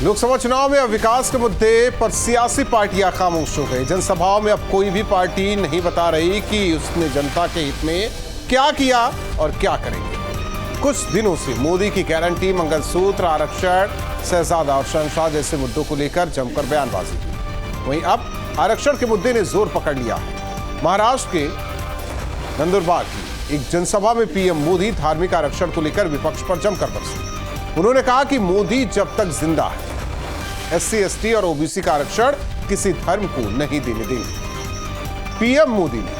लोकसभा चुनाव में अब विकास के मुद्दे पर सियासी पार्टियां खामोश हो गई। जनसभाओं में अब कोई भी पार्टी नहीं बता रही कि उसने जनता के हित में क्या किया और क्या करेंगे। कुछ दिनों से मोदी की गारंटी, मंगलसूत्र, आरक्षण, शहजादा और शहंशाह जैसे मुद्दों को लेकर जमकर बयानबाजी की। वहीं अब आरक्षण के मुद्दे ने जोर पकड़ लिया है। महाराष्ट्र के नंदुरबार की एक जनसभा में पीएम मोदी धार्मिक आरक्षण को लेकर विपक्ष पर जमकर बरसे। उन्होंने कहा कि मोदी जब तक जिंदा है एससी, एसटी और ओबीसी का आरक्षण किसी धर्म को नहीं देने देंगे। पीएम मोदी ने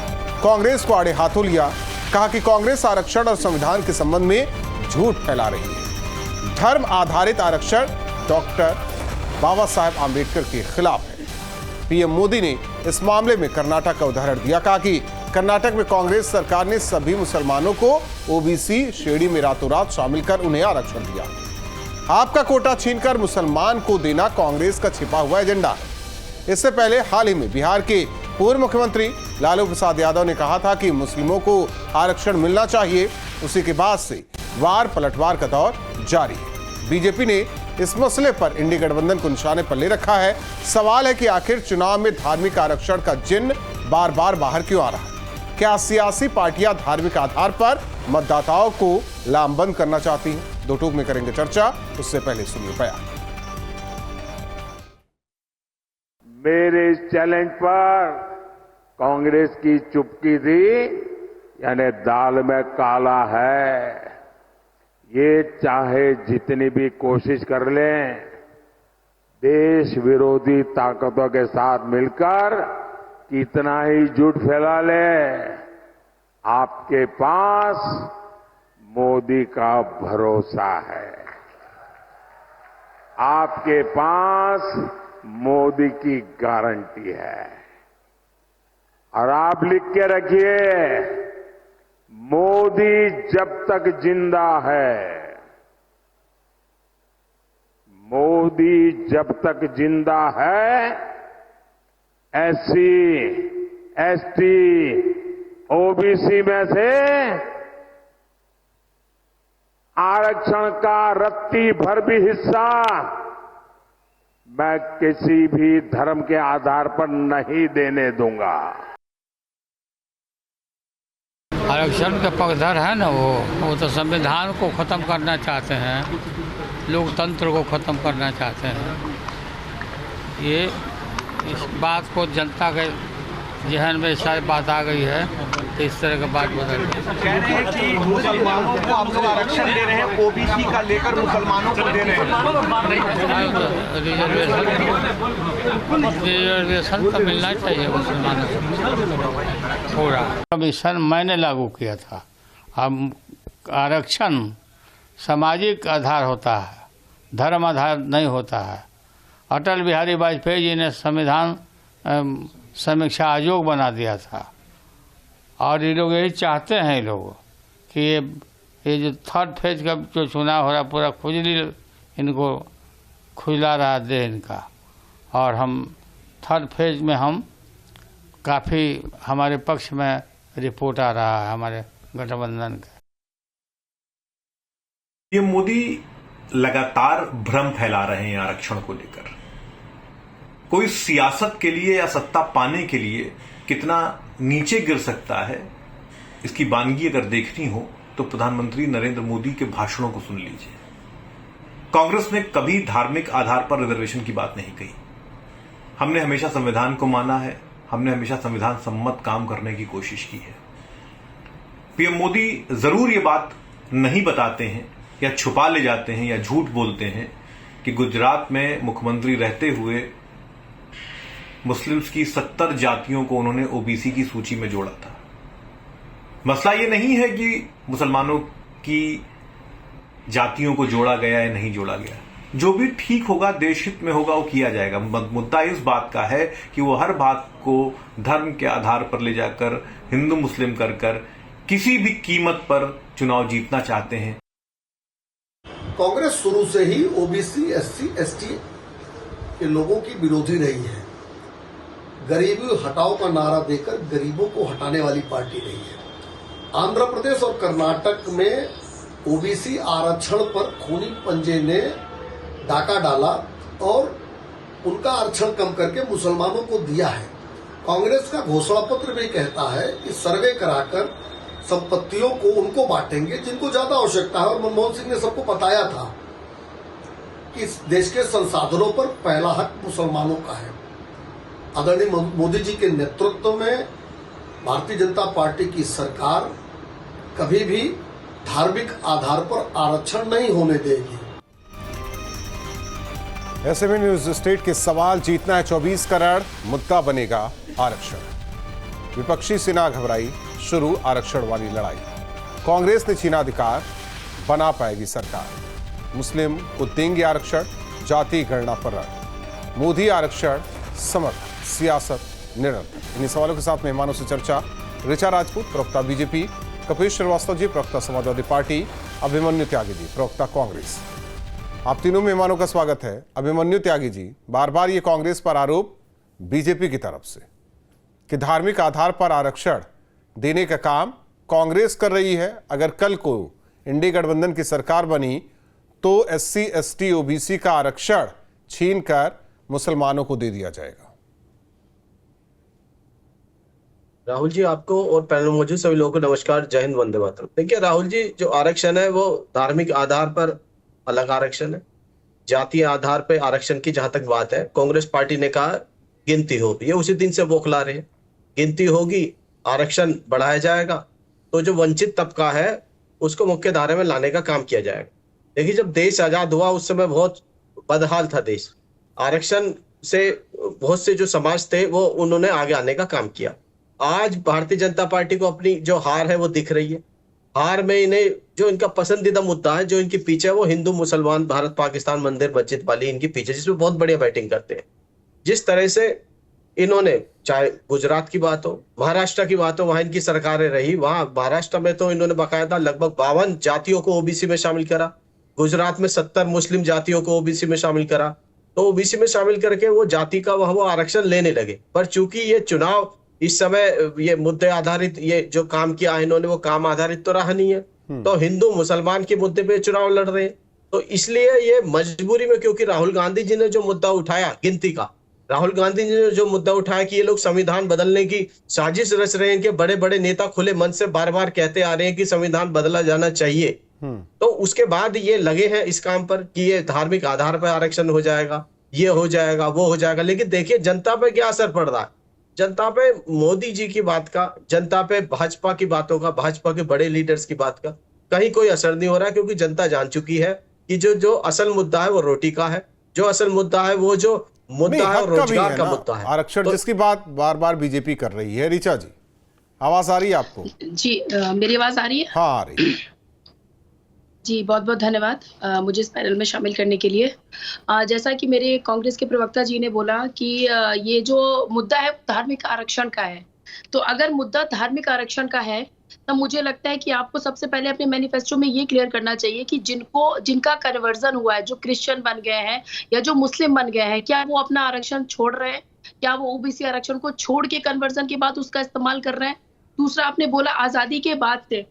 कांग्रेस को आड़े हाथों लिया। कहा कि कांग्रेस आरक्षण और संविधान के संबंध में झूठ फैला रही है। धर्म आधारित आरक्षण डॉक्टर बाबा साहेब आंबेडकर के खिलाफ है। पीएम मोदी ने इस मामले में कर्नाटक का उदाहरण दिया। कहा कि कर्नाटक में कांग्रेस सरकार ने सभी मुसलमानों को ओबीसी श्रेणी में रातों रात शामिल कर उन्हें आरक्षण दिया। आपका कोटा छीनकर मुसलमान को देना कांग्रेस का छिपा हुआ एजेंडा है। इससे पहले हाल ही में बिहार के पूर्व मुख्यमंत्री लालू प्रसाद यादव ने कहा था कि मुस्लिमों को आरक्षण मिलना चाहिए। उसी के बाद से वार पलटवार का दौर जारी है। बीजेपी ने इस मसले पर इंडी गठबंधन को निशाने पर ले रखा है। सवाल है कि आखिर चुनाव में धार्मिक आरक्षण का जिन्न बार बार बाहर क्यों आ रहा है? क्या सियासी पार्टियां धार्मिक आधार पर मतदाताओं को लामबंद करना चाहती हैं? दो टूक में करेंगे चर्चा। उससे पहले सुनिए बयान। मेरे इस चैलेंज पर कांग्रेस की चुप्पी थी, यानी दाल में काला है। ये चाहे जितनी भी कोशिश कर लें, देश विरोधी ताकतों के साथ मिलकर कितना ही झूठ फैला ले, आपके पास मोदी का भरोसा है। आपके पास मोदी की गारंटी है। और आप लिख के रखिए, मोदी जब तक जिंदा है, मोदी जब तक जिंदा है, एससी, एसटी, ओबीसी में से आरक्षण का रत्ती भर भी हिस्सा मैं किसी भी धर्म के आधार पर नहीं देने दूंगा। आरक्षण के पक्षधर है ना, वो तो संविधान को खत्म करना चाहते हैं, लोकतंत्र को खत्म करना चाहते हैं। ये इस बात को जनता के जहन में सारी बात आ गई है, तो इस तरह की बात बदल गई। कह रहे हैं कि मुसलमानों को आप लोग आरक्षण दे रहे हैं, ओबीसी का लेकर मुसलमानों को दे रहे हैं। रिजर्वेशन तो मिलना चाहिए मुसलमानों को पूरा। कमीशन मैंने लागू किया था। अब आरक्षण सामाजिक आधार होता है, धर्म आधार नहीं होता है। अटल बिहारी वाजपेयी जी ने संविधान समीक्षा आयोग बना दिया था। और ये लोग यही चाहते हैं, ये लोग कि ये जो थर्ड फेज का जो चुनाव हो रहा, पूरा खुजली इनको खुजला रहा दे इनका। और हम थर्ड फेज में हम काफ़ी हमारे पक्ष में रिपोर्ट आ रहा है हमारे गठबंधन का। पीएम मोदी लगातार भ्रम फैला रहे हैं आरक्षण को लेकर। कोई सियासत के लिए या सत्ता पाने के लिए कितना नीचे गिर सकता है, इसकी वानगी अगर देखनी हो तो प्रधानमंत्री नरेंद्र मोदी के भाषणों को सुन लीजिए। कांग्रेस ने कभी धार्मिक आधार पर रिजर्वेशन की बात नहीं कही। हमने हमेशा संविधान को माना है, हमने हमेशा संविधान सम्मत काम करने की कोशिश की है। पीएम मोदी जरूर ये बात नहीं बताते हैं या छुपा ले जाते हैं या झूठ बोलते हैं कि गुजरात में मुख्यमंत्री रहते हुए मुस्लिम्स की 70 जातियों को उन्होंने ओबीसी की सूची में जोड़ा था। मसला ये नहीं है कि मुसलमानों की जातियों को जोड़ा गया या नहीं जोड़ा गया। जो भी ठीक होगा, देश हित में होगा, वो किया जाएगा। मुद्दा इस बात का है कि वो हर बात को धर्म के आधार पर ले जाकर हिंदू मुस्लिम कर किसी भी कीमत पर चुनाव जीतना चाहते हैं। कांग्रेस शुरू से ही ओबीसी, एससी, एसटी के लोगों की विरोधी रही है। गरीबी हटाओ का नारा देकर गरीबों को हटाने वाली पार्टी रही है। आंध्र प्रदेश और कर्नाटक में ओबीसी आरक्षण पर खूनी पंजे ने डाका डाला और उनका आरक्षण कम करके मुसलमानों को दिया है। कांग्रेस का घोषणा पत्र भी कहता है कि सर्वे कराकर संपत्तियों को उनको बांटेंगे जिनको ज्यादा आवश्यकता है। और मनमोहन सिंह ने सबको बताया था कि इस देश के संसाधनों पर पहला हक मुसलमानों का है। आदरणीय मोदी जी के नेतृत्व में भारतीय जनता पार्टी की सरकार कभी भी धार्मिक आधार पर आरक्षण नहीं होने देगी। ऐसे में न्यूज स्टेट के सवाल जीतना है 24 करोड़, मुद्दा बनेगा आरक्षण। विपक्षी सेना घबराई, शुरू आरक्षण वाली लड़ाई। कांग्रेस ने छीना अधिकार, बना पाएगी सरकार। मुस्लिम को देंगे आरक्षण, जाति गणना पर रण। मोदी आरक्षण समर्थन, सियासत निरंतर। इन्हीं सवालों के साथ मेहमानों से चर्चा। ऋचा राजपूत, प्रवक्ता बीजेपी, कपिल श्रीवास्तव जी, प्रवक्ता समाजवादी पार्टी, अभिमन्यु त्यागी जी, प्रवक्ता कांग्रेस। आप तीनों मेहमानों का स्वागत है। अभिमन्यु त्यागी जी, बार बार ये कांग्रेस पर आरोप बीजेपी की तरफ से कि धार्मिक आधार पर आरक्षण देने का काम कांग्रेस कर रही है। अगर कल को इंडी गठबंधन की सरकार बनी तो SC ST OBC का आरक्षण छीनकर मुसलमानों को दे दिया जाएगा। राहुल जी, आपको और पैनल में मौजूद सभी लोगों को नमस्कार, जय हिंद, वंदे मातरम। देखिए राहुल जी, जो आरक्षण है वो धार्मिक आधार पर अलग आरक्षण है, जातीय आधार पर आरक्षण की जहां तक बात है, कांग्रेस पार्टी ने कहा गिनती हो, ये उसी दिन से बौखला रहे हैं। गिनती होगी, आरक्षण बढ़ाया जाएगा तो जो वंचित तबका है उसको मुख्य धारा में लाने का काम किया जाएगा। देखिए, जब देश आजाद हुआ उस समय बहुत बदहाल था देश। आरक्षण से बहुत से जो समाज थे वो उन्होंने आगे आने का काम किया। आज भारतीय जनता पार्टी को अपनी जो हार है वो दिख रही है। हार में इन्हें जो इनका पसंदीदा मुद्दा है, जो इनके पीछे है, वो हिंदू मुसलमान भारत पाकिस्तान मंदिर मस्जिद वाली इनके पीछे, जिसमें बहुत बढ़िया बैटिंग करते हैं। जिस तरह से इन्होंने, चाहे गुजरात की बात हो, महाराष्ट्र की बात हो, वहां इनकी सरकारें रही, वहां महाराष्ट्र में तो इन्होंने बाकायदा लगभग 52 जातियों को ओबीसी में शामिल करा। गुजरात में 70 मुस्लिम जातियों को ओबीसी में शामिल करा। तो ओबीसी में शामिल करके वो जाति का वह वो आरक्षण लेने लगे। पर चूंकि ये चुनाव इस समय ये मुद्दे आधारित, ये जो काम किया इन्होंने वो काम आधारित तो रहा नहीं है, तो हिंदू मुसलमान के मुद्दे पे चुनाव लड़ रहे हैं। तो इसलिए ये मजबूरी में, क्योंकि राहुल गांधी जी ने जो मुद्दा उठाया गिनती का, राहुल गांधी जी ने जो मुद्दा उठाया कि ये लोग संविधान बदलने की साजिश रच रहे हैं, इनके बड़े बड़े नेता खुले मन से बार बार कहते आ रहे हैं कि संविधान बदला जाना चाहिए, तो उसके बाद ये लगे हैं इस काम पर कि ये धार्मिक आधार पर आरक्षण हो जाएगा, ये हो जाएगा, वो हो जाएगा। लेकिन देखिए जनता पे क्या असर पड़ रहा है। जनता पे मोदी जी की बात का, जनता पे भाजपा की बातों का, भाजपा के बड़े लीडर्स की बात का कहीं कोई असर नहीं हो रहा है, क्योंकि जनता जान चुकी है कि जो असल मुद्दा है वो रोटी का है, जो असल मुद्दा है वो जो मुद्दा है रोजगार का मुद्दा है। आरक्षण जिसकी बात बार बार बीजेपी कर रही है। ऋचा जी, आवाज आ रही है आपको? जी, मेरी आवाज आ रही है? हाँ, आ रही है जी। बहुत बहुत धन्यवाद मुझे इस पैनल में शामिल करने के लिए। जैसा कि मेरे कांग्रेस के प्रवक्ता जी ने बोला कि ये जो मुद्दा है धार्मिक आरक्षण का है, तो अगर मुद्दा धार्मिक आरक्षण का है तब मुझे लगता है कि आपको सबसे पहले अपने मैनिफेस्टो में ये क्लियर करना चाहिए कि जिनका कन्वर्जन हुआ है, जो क्रिश्चियन बन गए हैं या जो मुस्लिम बन गए हैं, क्या वो अपना आरक्षण छोड़ रहे हैं? क्या वो ओबीसी आरक्षण को छोड़ के कन्वर्जन के बाद उसका इस्तेमाल कर रहे हैं? दूसरा, आपने बोला आजादी के बाद से,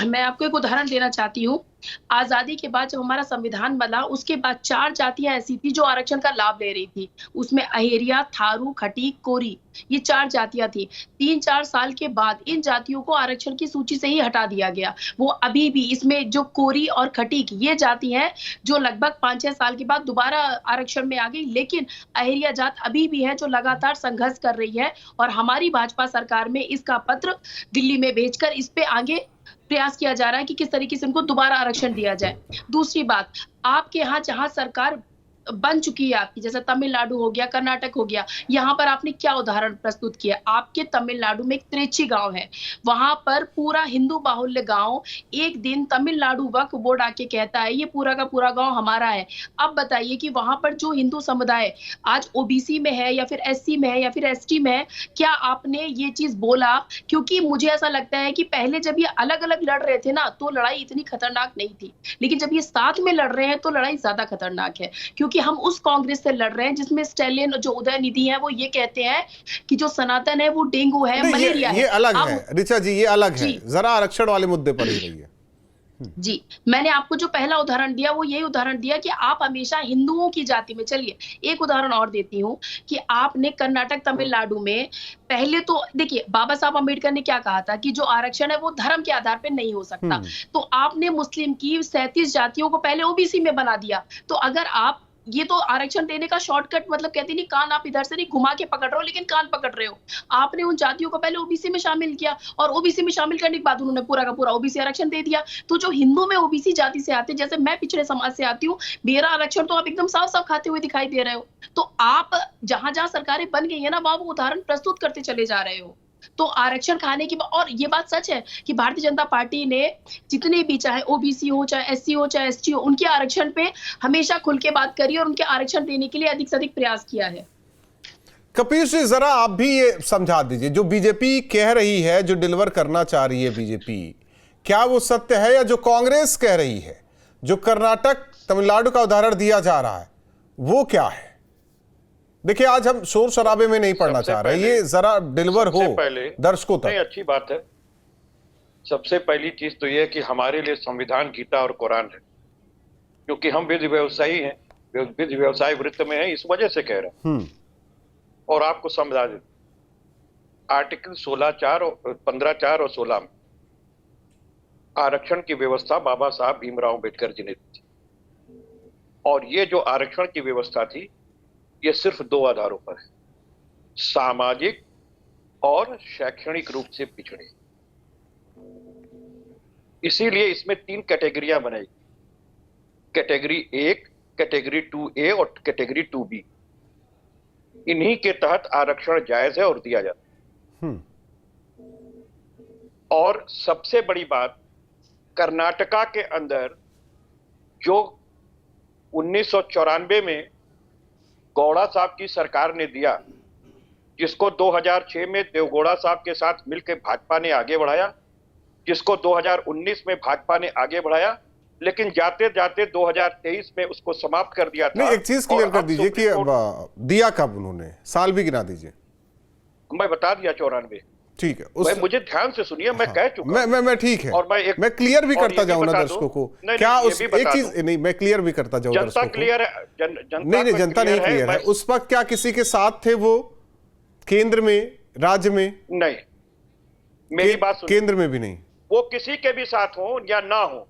मैं आपको एक उदाहरण देना चाहती हूँ। आजादी के बाद जब हमारा संविधान बना, उसके बाद 4 जातियां ऐसी थी जो आरक्षण का लाभ ले रही थी। उसमें अहेरिया, थारू, खटीक, कोरी, ये 4 जातियां थी। 3-4 साल के बाद इन जातियों को आरक्षण की सूची से ही हटा दिया गया। वो अभी भी इसमें जो कोरी और खटीक ये जाति हैं जो लगभग 5-6 साल के बाद दोबारा आरक्षण में आ गई, लेकिन अहेरिया जात अभी भी है जो लगातार संघर्ष कर रही है। और हमारी भाजपा सरकार में इसका पत्र दिल्ली में भेजकर इस पे आगे प्रयास किया जा रहा है कि किस तरीके से उनको दोबारा आरक्षण दिया जाए। दूसरी बात, आपके यहाँ जहां सरकार बन चुकी है आपकी, जैसे तमिलनाडु हो गया, कर्नाटक हो गया, यहाँ पर आपने क्या उदाहरण प्रस्तुत किया? आपके तमिलनाडु में एक त्रिची गांव है, वहां पर पूरा हिंदू बाहुल्य गांव, एक दिन तमिलनाडु वक्फ बोर्ड आके कहता है ये पूरा का पूरा गांव हमारा है। अब बताइए कि वहां पर जो हिंदू समुदाय आज ओबीसी में है या फिर एससी में है या फिर एसटी में है, क्या आपने ये चीज बोला? क्योंकि मुझे ऐसा लगता है कि पहले जब ये अलग अलग लड़ रहे थे ना, तो लड़ाई इतनी खतरनाक नहीं थी, लेकिन जब ये साथ में लड़ रहे हैं तो लड़ाई ज्यादा खतरनाक है। क्योंकि हम उस कांग्रेस से लड़ रहे हैं जिसमें स्टैलिन, जो उदयनिधि है, वो ये कहते हैं कि जो सनातन है वो डेंगू है, मलेरिया है। ये अलग है ऋचा जी, ये अलग है। जरा आरक्षण वाले मुद्दे पर ही रही है। जी, मैंने आपको जो पहला उदाहरण दिया वो यही उदाहरण दिया कि आप हमेशा हिंदुओं की जाति में, चलिए एक उदाहरण और देती हूँ कि आपने कर्नाटक तमिलनाडु में पहले तो देखिए बाबा साहब अम्बेडकर ने क्या कहा था कि जो आरक्षण है वो धर्म के आधार पे नहीं हो सकता। तो आपने मुस्लिम की 37 जातियों को पहले ओबीसी में बना दिया। तो अगर आप ये तो आरक्षण देने का शॉर्टकट, मतलब कहती नहीं कान आप इधर से नहीं घुमा के पकड़ रहे हो, लेकिन कान पकड़ रहे हो। आपने उन जातियों को पहले ओबीसी में शामिल किया और ओबीसी में शामिल करने के बाद उन्होंने पूरा का पूरा ओबीसी आरक्षण दे दिया। तो जो हिंदू में ओबीसी जाति से आते, जैसे मैं पिछड़े समाज से आती हूँ, मेरा आरक्षण तो आप एकदम साफ साफ खाते हुए दिखाई दे रहे हो। तो आप जहां जहां सरकारें बन गई है ना, वहां वो उदाहरण प्रस्तुत करते चले जा रहे हो। तो आरक्षण खाने की और ये बात सच है कि भारतीय जनता पार्टी ने जितने भी, चाहे ओबीसी हो, चाहे एससी हो, चाहे एसटी हो, उनके आरक्षण पे हमेशा खुल के बात करी और उनके आरक्षण देने के लिए अधिक से अधिक प्रयास किया है। कपिल जी, जरा आप भी ये समझा दीजिए, जो बीजेपी कह रही है, जो डिलीवर करना चाह रही है बीजेपी, क्या वो सत्य है या जो कांग्रेस कह रही है, जो कर्नाटक तमिलनाडु का उदाहरण दिया जा रहा है, वो क्या है? देखिए, आज हम शोर शराबे में नहीं पढ़ना चाह रहे, ये जरा डिलीवर हो दर्शकों तक। अच्छी बात है। सबसे पहली चीज तो ये है कि हमारे लिए संविधान, गीता और कुरान है, क्योंकि हम विधि व्यवसायी हैं, विधि व्यवसाय वृत्त में है, इस वजह से कह रहे हैं। और आपको समझा दे, आर्टिकल 16(4) और 15(4) और 16 में आरक्षण की व्यवस्था बाबा साहब भीमराव अम्बेडकर जी ने दी थी। और ये जो आरक्षण की व्यवस्था थी, ये सिर्फ 2 आधारों पर है, सामाजिक और शैक्षणिक रूप से पिछड़े। इसीलिए इसमें 3 कैटेगरियां बनाई, कैटेगरी 1, कैटेगरी 2A और कैटेगरी 2B। इन्हीं के तहत आरक्षण जायज है और दिया जाता है। और सबसे बड़ी बात, कर्नाटका के अंदर जो 1994 में गौड़ा साहब की सरकार ने दिया, जिसको 2006 में देवगौड़ा साहब के साथ मिलकर भाजपा ने आगे बढ़ाया, जिसको 2019 में भाजपा ने आगे बढ़ाया, लेकिन जाते जाते 2023 में उसको समाप्त कर दिया था। नहीं, एक चीज क्लियर कर दीजिए कि दिया कब उन्होंने, साल भी गिना दीजिए। मैं बता दिया 94। ठीक है, मुझे ध्यान से सुनिए, मैं कह चुका। मैं ठीक है, और मैं क्लियर भी करता जाऊं ना दर्शकों को। क्या उस एक चीज नहीं, मैं क्लियर भी करता जाऊं दर्शकों को। जनता क्लियर है, नहीं, जनता नहीं क्लियर है। उस वक्त क्या किसी के साथ थे वो, केंद्र में, राज्य में? नहीं, मेरी बात सुनिए, केंद्र में भी नहीं। वो किसी के भी साथ हो या ना हो,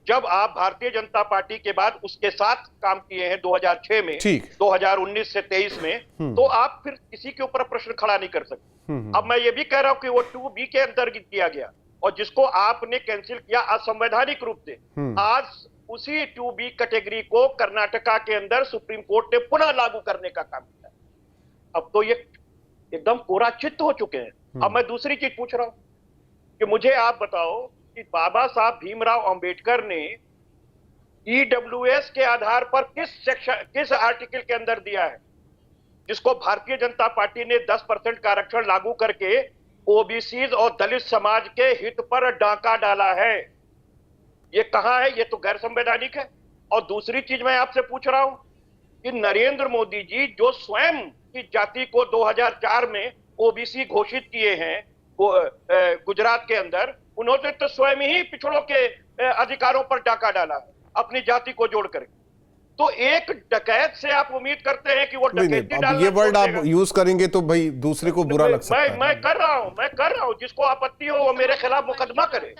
जब आप भारतीय जनता पार्टी के बाद उसके साथ काम किए हैं 2006 में, 2019 से 23 में, तो आप फिर किसी के ऊपर प्रश्न खड़ा नहीं कर सकते। अब मैं ये भी कह रहा हूं कि वो 2B के अंतर्गत किया गया और जिसको आपने कैंसिल किया असंवैधानिक रूप से, आज उसी 2B कैटेगरी को कर्नाटका के अंदर सुप्रीम कोर्ट ने पुनः लागू करने का काम किया। अब तो ये एकदम कोरा चित्त हो चुके हैं। अब मैं दूसरी चीज पूछ रहा हूं कि मुझे आप बताओ कि बाबा साहब भीमराव अंबेडकर ने EWS के आधार पर किस आर्टिकल के अंदर दिया है, जिसको भारतीय जनता पार्टी ने 10% का आरक्षण लागू करके ओबीसी और दलित समाज के हित पर डाका डाला है। ये कहां है? ये तो गैर संवैधानिक है। और दूसरी चीज मैं आपसे पूछ रहा हूं कि नरेंद्र मोदी जी जो स्वयं की जाति को 2004 में ओबीसी घोषित किए हैं गुजरात के अंदर, उन्होंने तो स्वयं ही पिछड़ों के अधिकारों पर डाका डाला है अपनी जाति को जोड़ करके। तो एक डकैत से आप उम्मीद करते हैं कि वो डकैती डालना, ये वर्ड आप यूज करेंगे तो भाई दूसरे को बुरा लग सकता है। मैं कर रहा हूं, जिसको आपत्ति हो वो मेरे खिलाफ मुकदमा करे।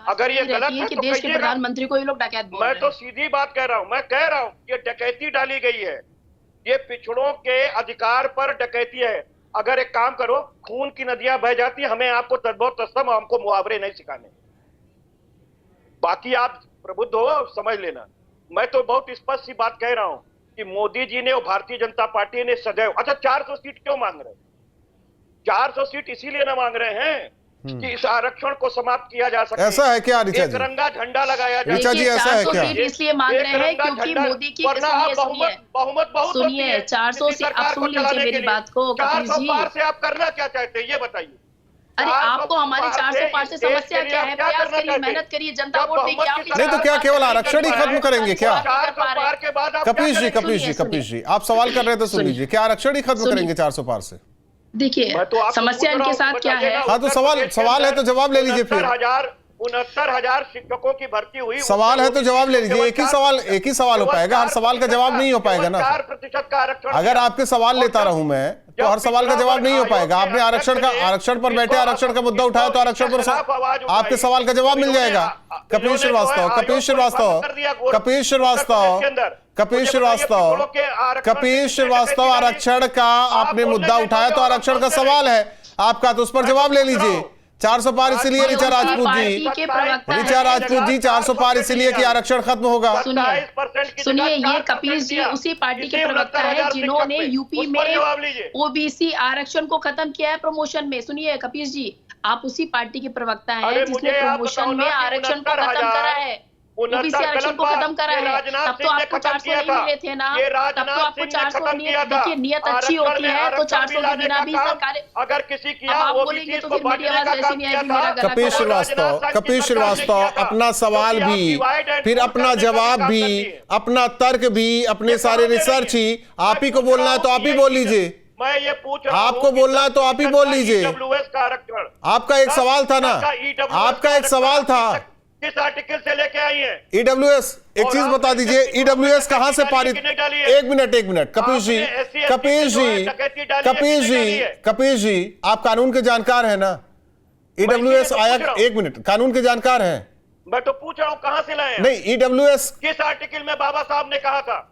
अगर ये गलत है तो देश के प्रधानमंत्री को ये लोग डकैत बोल रहे हैं। मैं तो सीधी बात कह रहा हूं, मैं कह रहा हूं ये डकैती डाली गई है, ये पिछड़ों के अधिकार पर डकैती है। अगर एक काम करो, खून की नदियां बह जाती, हमें आपको तद्भव तत्सम, हमको मुहावरे नहीं सिखाने, बाकी आप प्रबुद्ध हो समझ लेना। मैं तो बहुत स्पष्ट सी बात कह रहा हूं कि मोदी जी ने और भारतीय जनता पार्टी ने सदैव, अच्छा 400 सीट क्यों मांग रहे हैं? 400 सीट इसीलिए ना मांग रहे हैं कि इस आरक्षण को समाप्त किया जा सके। ऐसा है क्या ऋचा जी? तिरंगा झंडा लगाया जाए। ऋचा जी, ऐसा है क्या? इसलिए मांग रहे हैं क्योंकि मोदी की बहुमत बहुत सुनिए 400 से आप सुन लीजिए मेरी बात को। 400 पार से आप करना क्या चाहते हैं ये बताइए। अरे आपको हमारे 400 पार से समस्या क्या है? प्रयास करिए, मेहनत करिए, जनता वोट देगी। नहीं तो क्या केवल आरक्षण ही खत्म करेंगे क्या? 400 पार के बाद कपिश जी आप सवाल कर रहे थे, सुन लीजिए, क्या आरक्षण ही खत्म करेंगे 400 पार से? देखिए समस्या इनके साथ क्या है। हाँ तो सवाल है तो जवाब ले लीजिए फिर। 69,000 शिक्षकों की भर्ती हुई। सवाल है तो जवाब ले लीजिए। एक ही सवाल हो पाएगा, हर सवाल का जवाब नहीं हो पाएगा ना। 4% का आरक्षण। अगर आपके सवाल लेता रहूं मैं तो हर सवाल का जवाब नहीं हो पाएगा। आपने आरक्षण पर बैठे आरक्षण का मुद्दा उठाया तो आरक्षण पर आपके सवाल का जवाब मिल जाएगा। कपिल श्रीवास्तव आरक्षण का आपने मुद्दा उठाया तो आरक्षण का सवाल है आपका, तो उस पर जवाब ले लीजिए। 400 पार इसलिए ऋचा राजपूत जी 400 पार इसलिए कि आरक्षण खत्म होगा। सुनिए, ये कपिल जी उसी पार्टी के प्रवक्ता है जिन्होंने यूपी में ओबीसी आरक्षण को खत्म किया है प्रमोशन में। सुनिए कपिल जी, आप उसी पार्टी के प्रवक्ता हैं जिसने प्रमोशन में आरक्षण को खत्म करा है, ओबीसी आरक्षण को खत्म करा है। तब तो आपको 400 नहीं मिले थे ना, तब तो आपको 400 देखिए नियत अच्छी होती है तो 400 के बिना भी सरकार अगर किसी की आप बोलेंगे तो फिर मेरी आवाज ऐसी नहीं आएगी। मेरा गला कपिल श्रीवास्तव अपना सवाल भी, फिर अपना जवाब भी, अपना तर्क भी, अपने सारे रिसर्च ही आप ही को बोलना है तो आप ही बोल लीजिए। मैं ये पूछ रहा हूं, आपको बोलना है तो आप ही बोल लीजिए। का आरक्षण आपका एक सवाल था ना, आपका एक सवाल था। किस आर्टिकल से लेके आई है ईडब्ल्यूएस? एक चीज बता दीजिए, ईडब्ल्यूएस कहां से पारित? एक मिनट कपिल जी आप कानून के जानकार हैं ना? ईडब्ल्यूएस आया, एक मिनट, कानून के जानकार हैं? मैं तो पूछ रहा हूं कहां से लाए हैं? नहीं, ईडब्ल्यूएस किस आर्टिकल में बाबा साहब ने कहा था?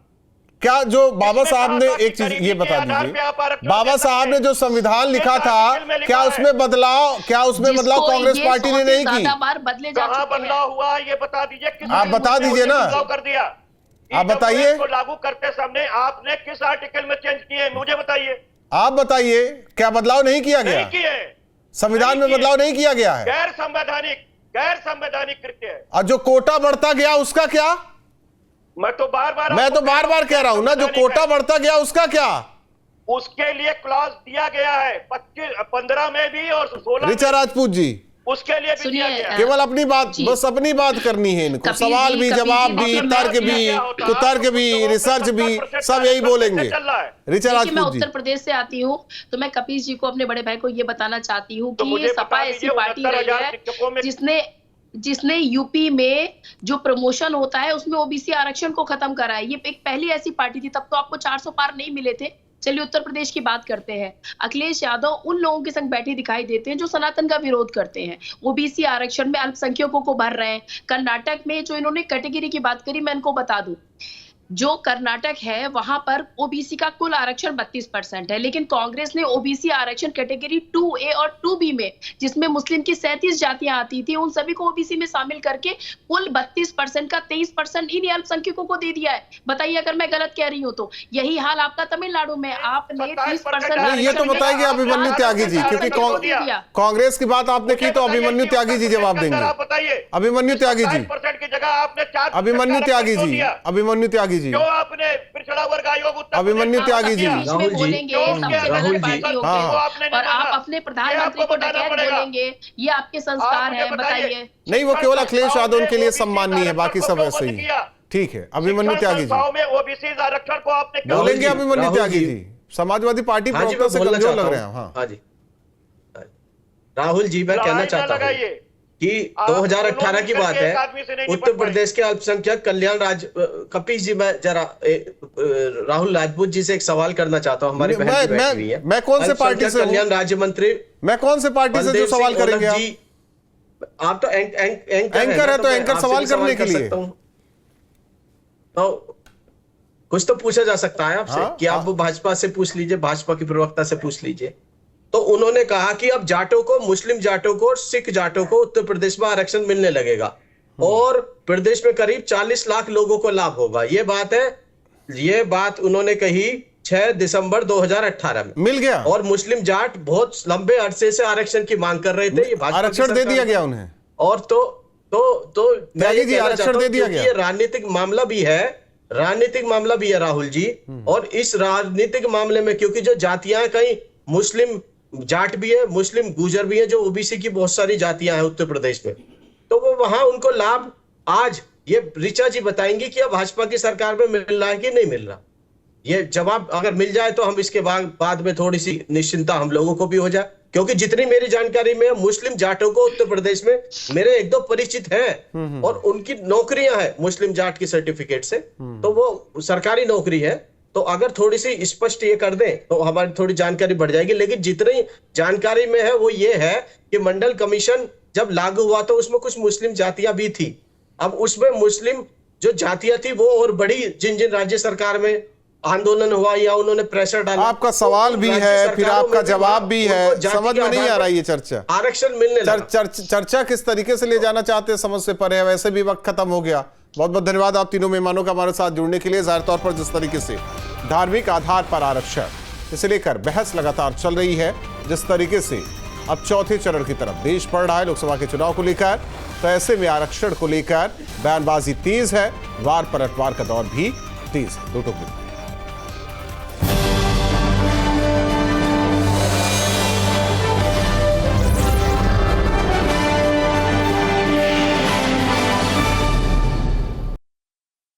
क्या जो बाबा साहब ने, एक चीज ये बता दीजिए, बाबा साहब ने जो संविधान लिखा था क्या उसमें बदलाव कांग्रेस पार्टी ने नहीं की? कहां बदलाव हुआ ये बता दीजिए। आप बता दीजिए ना, कर दिया आप बताइए। लागू करते समय आपने किस आर्टिकल में चेंज किए मुझे बताइए। आप बताइए, क्या बदलाव नहीं किया गया? नहीं किए, संविधान में बदलाव नहीं किया गया है। गैर संवैधानिक कृत्य है। और जो कोटा बढ़ता गया उसका क्या? मैं तो बार बार कह रहा हूं ना, जो कोटा बढ़ता गया उसका क्या? उसके लिए क्लॉज दिया गया है 15 में भी और 16 ऋचा राजपूत जी, उसके लिए भी दिया गया है। केवल अपनी बात, बस अपनी बात करनी है इनको। सवाल भी, जवाब भी, तर्क भी, रिसर्च भी, सब यही बोलेंगे। ऋचा राजपूत मैं जी, उत्तर प्रदेश से आती हूँ तो मैं कपिल जी को, अपने बड़े भाई को ये बताना चाहती हूँ कि ये सपा ऐसी पार्टी रही है जिसने यूपी में जो प्रमोशन होता है उसमें ओबीसी आरक्षण को खत्म करा है। ये एक पहली ऐसी पार्टी थी, तब तो आपको 400 पार नहीं मिले थे। चलिए उत्तर प्रदेश की बात करते हैं। अखिलेश यादव उन लोगों के संग बैठे दिखाई देते हैं जो सनातन का विरोध करते हैं, ओबीसी आरक्षण में अल्पसंख्यकों को भर रहे हैं। कर्नाटक में जो इन्होंने कैटेगरी की बात करी, मैं इनको बता दूं, जो कर्नाटक है वहां पर ओबीसी का कुल आरक्षण 32% है, लेकिन कांग्रेस ने ओबीसी आरक्षण कैटेगरी 2A और 2B में, जिसमें मुस्लिम की 37 जातियां आती थी, उन सभी को ओबीसी में शामिल करके कुल 32% का 23% इन अल्पसंख्यकों को दे दिया है। बताइए अगर मैं गलत कह रही हूँ तो। यही हाल आपका तमिलनाडु में, आपने 30%। ये तो बताइए अभिमन्यु त्यागी जी, क्योंकि कांग्रेस की बात आपने की तो अभिमन्यु त्यागी जी जवाब देंगे। अभिमन्यु त्यागी जी, अभिमन्यु त्यागी जी, अभिमन्यु त्यागी जी, जो आपने पिछड़ा वर्ग आयोग अभिमन्यु त्यागी जी, राहुल जी, और आप अपने प्रधानमंत्री को डकैत बोलेंगे, ये आपके संस्कार है? बताइए। नहीं, वो केवल अखिलेश यादव के लिए सम्माननीय है, बाकी सब ऐसे ही। ठीक है, अभिमन्यु त्यागी जी ओबीसी आरक्षण को आपने बोलेंगे। अभिमन्यु त्यागी जी समाजवादी पार्टी प्रवक्ता से कमजोर लग रहे हैं। हाँ जी, राहुल जी, मैं कहना चाहता हूँ कि 2018 की बात है, उत्तर प्रदेश के अल्पसंख्यक कल्याण कपिल जी, मैं जरा राहुल राजपूत जी से एक सवाल करना चाहता हूं। हमारी बहन जी बैठी हुई है। मैं कौन से पार्टी से? कल्याण राज्य मंत्री। मैं कौन से पार्टी से जो सवाल करेंगे आप तो एंकर है, तो एंकर सवाल करने के लिए तो कुछ तो पूछा जा सकता है आपसे कि आप भाजपा से पूछ लीजिए, भाजपा की प्रवक्ता से पूछ लीजिए। तो उन्होंने कहा कि अब जाटों को, मुस्लिम जाटों को और सिख जाटों को उत्तर प्रदेश में आरक्षण मिलने लगेगा और प्रदेश में करीब 40 लाख लोगों को लाभ होगा। ये बात है, ये बात उन्होंने कही 6 दिसंबर 2018 में। मिल गया। और मुस्लिम जाट बहुत लंबे अरसे से आरक्षण की मांग कर रहे थे, ये आरक्षण दे दिया गया उन्हें। और आरक्षण दे दिया गया। ये राजनीतिक मामला भी है, राहुल जी। और इस राजनीतिक मामले में, क्योंकि जो जातियां कहीं मुस्लिम जाट भी है, मुस्लिम गुजर भी है, जो ओबीसी की बहुत सारी जातियां हैं उत्तर प्रदेश में, तो वो वहां उनको लाभ आज ये ऋचा जी बताएंगे कि अब भाजपा की सरकार में मिल रहा है कि नहीं मिल रहा। ये जवाब अगर मिल जाए तो हम इसके बाद में थोड़ी सी निश्चिंता हम लोगों को भी हो जाए। क्योंकि जितनी मेरी जानकारी में मुस्लिम जाटों को उत्तर प्रदेश में मेरे एक दो परिचित हैं और उनकी नौकरियां हैं मुस्लिम जाट की सर्टिफिकेट से, तो वो सरकारी नौकरी है। तो अगर थोड़ी सी स्पष्ट ये कर दें तो हमारी थोड़ी जानकारी बढ़ जाएगी। लेकिन जितनी जानकारी में है वो ये है कि मंडल कमीशन जब लागू हुआ तो उसमें कुछ मुस्लिम जातियां भी थी। अब उसमें मुस्लिम जो जातियां थी वो और बड़ी, जिन जिन राज्य सरकार में आंदोलन हुआ या उन्होंने प्रेशर डाला। आपका सवाल भी है, फिर आपका जवाब भी है, समझ में नहीं आ रहा ये चर्चा। आरक्षण मिलने लगा। चर्चा किस तरीके से ले जाना चाहते हैं समझ से परे है, वैसे भी वक्त खत्म हो गया। बहुत बहुत धन्यवाद आप तीनों मेहमानों का हमारे साथ जुड़ने के लिए। जाहिर तौर पर जिस तरीके से धार्मिक आधार पर आरक्षण, इसे लेकर बहस लगातार चल रही है, जिस तरीके से अब चौथे चरण की तरफ देश बढ़ रहा है लोकसभा के चुनाव को लेकर, तो ऐसे में आरक्षण को लेकर बयानबाजी तेज है, वार पलटवार का दौर भी तेज है। दो टुकड़े